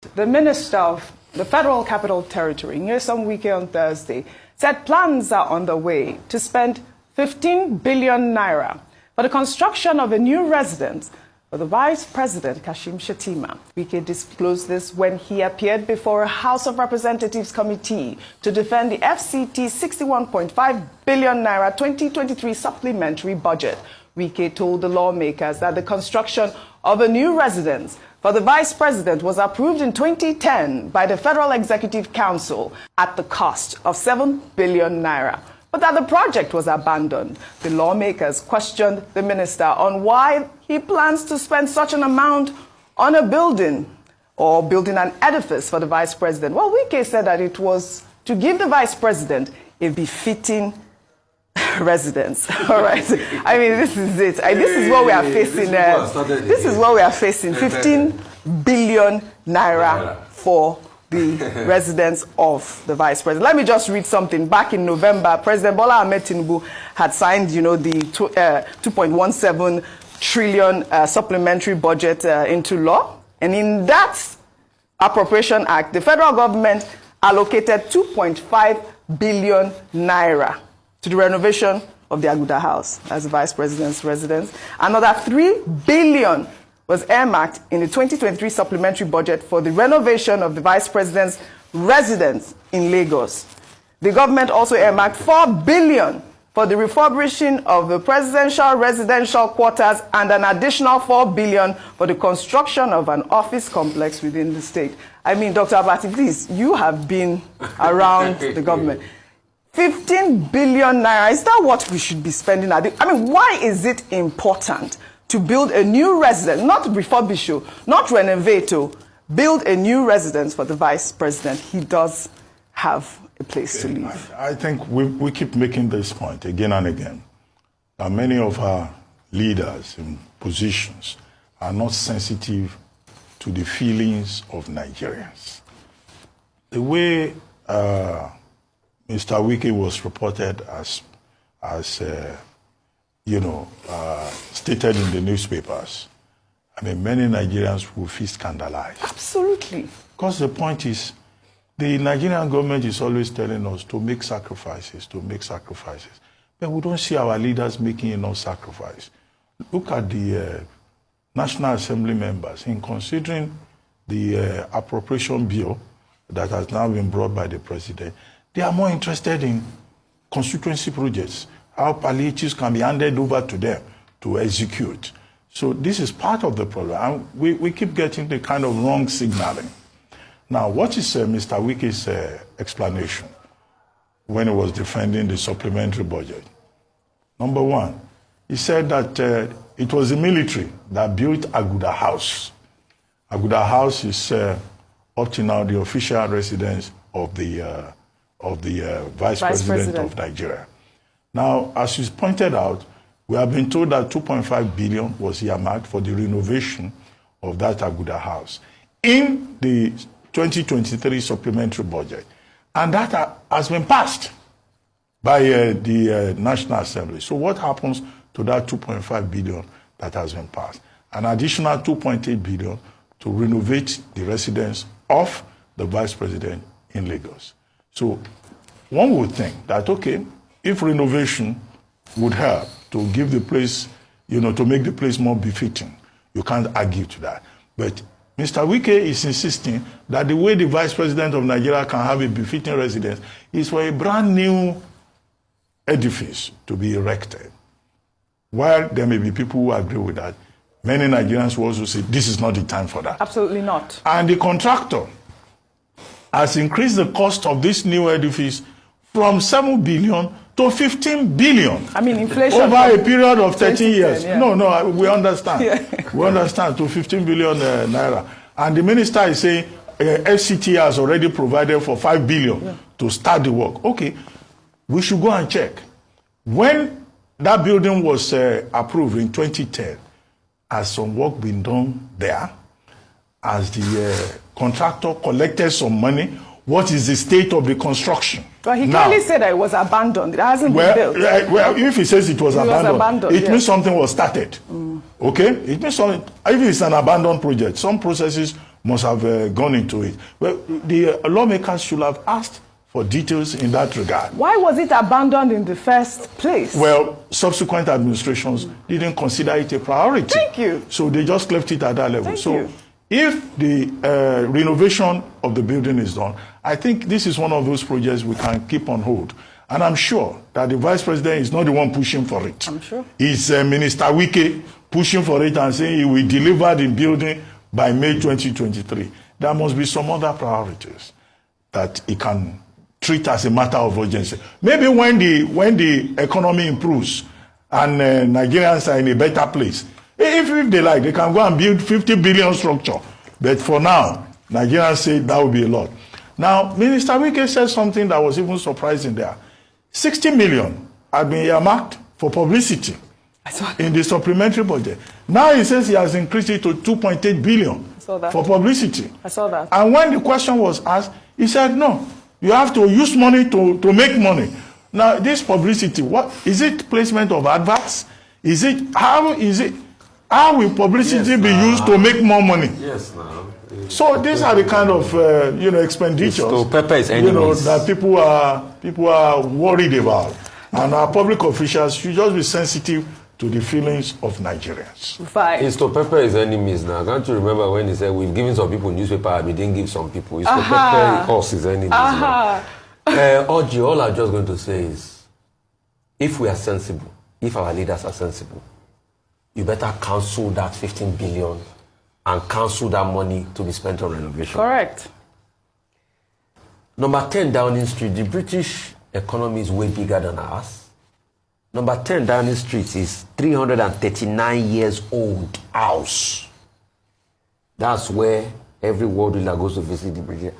The Minister of the Federal Capital Territory, Nyesom Wike, on Thursday, said plans are on the way to spend 15 billion naira for the construction of a new residence for the Vice President, Kashim Shettima. Wike disclosed this when he appeared before a House of Representatives committee to defend the FCT 61.5 billion naira 2023 supplementary budget. Wike told the lawmakers that the construction of a new residence for the Vice President was approved in 2010 by the Federal Executive Council at the cost of 7 billion naira, but that the project was abandoned. The lawmakers questioned the minister on why he plans to spend such an amount on a building or building an edifice for the Vice President. Well, Wike said that it was to give the Vice President a befitting residence. All right. I mean, this is it. This is what we are facing. This is what we are facing. 15 billion naira for the residence of the Vice President. Let me just read something. Back in November, President Bola Ahmed Tinubu had signed, the 2.17 trillion supplementary budget into law. And in that Appropriation Act, the federal government allocated 2.5 billion naira to the renovation of the Abuja house as the Vice President's residence. Another 3 billion was earmarked in the 2023 supplementary budget for the renovation of the Vice President's residence in Lagos. The government also earmarked 4 billion for the refurbishing of the presidential residential quarters and an additional 4 billion for the construction of an office complex within the state. I mean, Dr. Abati, please, you have been around the government. 15 billion naira, is that what we should be spending? I mean, why is it important to build a new residence, not refurbish, not renovate, build a new residence for the Vice President? He does have a place to live. I think we keep making this point again and again. That many of our leaders in positions are not sensitive to the feelings of Nigerians. The way Mr. Wike was reported as stated in the newspapers, I mean, many Nigerians will feel scandalized. Absolutely. Because the point is, the Nigerian government is always telling us to make sacrifices, But we don't see our leaders making enough sacrifice. Look at the National Assembly members in considering the appropriation bill that has now been brought by the president. They are more interested in constituency projects, how palliatives can be handed over to them to execute. So this is part of the problem. And we keep getting the kind of wrong signaling. Now, what is Mr. Wike's explanation when he was defending the supplementary budget? Number one, he said that it was the military that built Abuja House. Abuja House is up to now the official residence of the Vice President of Nigeria. Now, as you pointed out, we have been told that 2.5 billion was earmarked for the renovation of that Abuja house in the 2023 supplementary budget. And that has been passed by the National Assembly. So what happens to that 2.5 billion that has been passed? An additional 2.8 billion to renovate the residence of the Vice President in Lagos. So one would think that, okay, if renovation would help to give the place, to make the place more befitting, you can't argue to that. But Mr. Wike is insisting that the way the Vice President of Nigeria can have a befitting residence is for a brand new edifice to be erected. While there may be people who agree with that, many Nigerians will also say this is not the time for that. Absolutely not. And the contractor has increased the cost of this new edifice from 7 billion to 15 billion. I mean, inflation over a period of 13 years. Yeah. No, we understand. Yeah. We understand, to 15 billion naira. And the minister is saying FCT has already provided for 5 billion to start the work. Okay, we should go and check. When that building was approved in 2010, has some work been done there? Has the contractor collected some money? What is the state of the construction? But he clearly said that it was abandoned. It hasn't been built. Well, if he says it was abandoned, it means something was started. Okay? It means something. If it's an abandoned project, some processes must have gone into it. Well, the lawmakers should have asked for details in that regard. Why was it abandoned in the first place? Well, subsequent administrations didn't consider it a priority. Thank you. So they just left it at that level. Thank you. If the renovation of the building is done, I think this is one of those projects we can keep on hold. And I'm sure that the vice president is not the one pushing for it. I'm sure. It's Minister Wike pushing for it and saying he will deliver the building by May 2023. There must be some other priorities that he can treat as a matter of urgency. Maybe when the economy improves and Nigerians are in a better place, if they like, they can go and build 50 billion structure. But for now, Nigerians say that would be a lot. Now, Minister Wike said something that was even surprising there. 60 million had been earmarked for publicity in the supplementary budget. Now he says he has increased it to 2.8 billion for publicity. I saw that. And when the question was asked, he said, no, you have to use money to make money. Now, this publicity, what is it? Placement of adverts? How will publicity be used to make more money? Yes, now. So these are the kind of expenditures that people are worried about, and our public officials should just be sensitive to the feelings of Nigerians. It's to pepper his enemies now. Can't you remember when he said we've given some people newspaper, we didn't give some people? It's to pepper us his enemies now. Oji, all I'm just going to say is, if we are sensible, if our leaders are sensible, you better cancel that 15 billion and cancel that money to be spent on renovation. Correct. Number 10 Downing Street, the British economy is way bigger than ours. Number 10 Downing Street is 339 years old house. That's where every world leader goes to visit the British.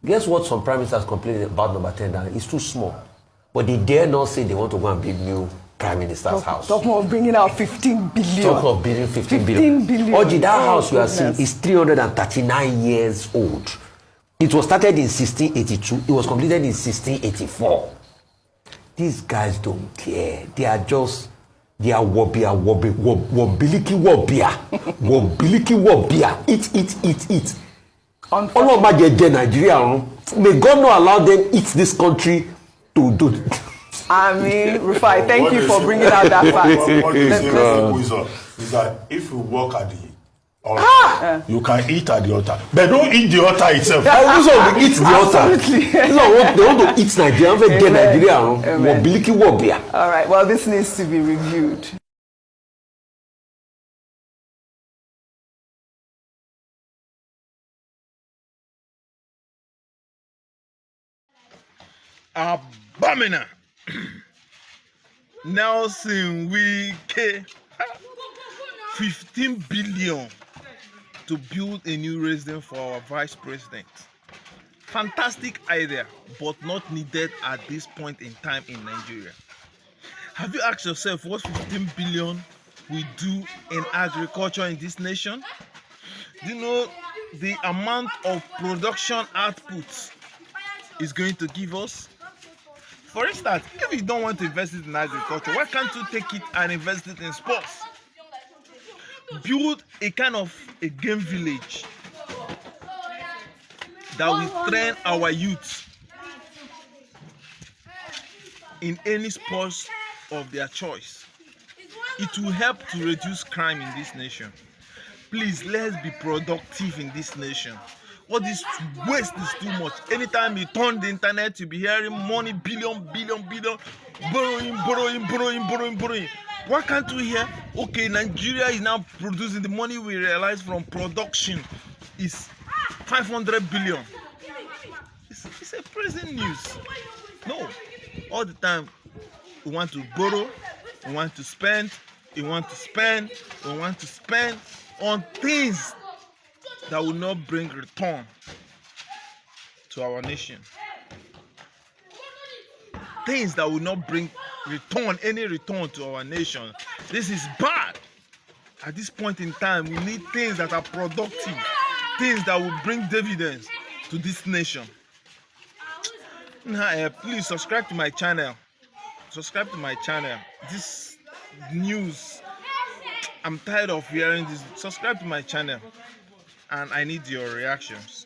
Guess what some prime ministers complain about number 10 Downing? It's too small. But they dare not say they want to go and build new prime minister's house. Talk about bringing out 15 billion. Talk of building 15 billion. Oji, that house we are seeing is 339 years old. It was started in 1682. It was completed in 1684. These guys don't care. They are wobbia. Eat. All of Nigeria. May God not allow them eat this country to do. I mean, Rufai, thank you for bringing out that fact. What is that if you work at the altar, you can eat at the altar. But don't eat the altar itself. Those want to eat the altar. They want to eat Nigeria. All right, well, this needs to be reviewed. Abamina. Nelson Wike. 15 billion to build a new residence for our vice president. Fantastic idea, but not needed at this point in time in Nigeria. Have you asked yourself what 15 billion will do in agriculture in this nation? Do you know the amount of production output is going to give us? For instance, if you don't want to invest it in agriculture, why can't you take it and invest it in sports? Build a kind of a game village that will train our youth in any sports of their choice. It will help to reduce crime in this nation. Please, let's be productive in this nation. All this waste is too much. Anytime you turn the internet, you'll be hearing money, billion, borrowing. Why can't we hear, okay, Nigeria is now producing, the money we realize from production is 500 billion. It's a present news. No, all the time we want to borrow, we want to spend on things that will not bring return to our nation. Things that will not bring any return to our nation. This is bad. At this point in time, we need things that are productive, things that will bring dividends to this nation. Please subscribe to my channel. This news, I'm tired of hearing this. Subscribe to my channel and I need your reactions.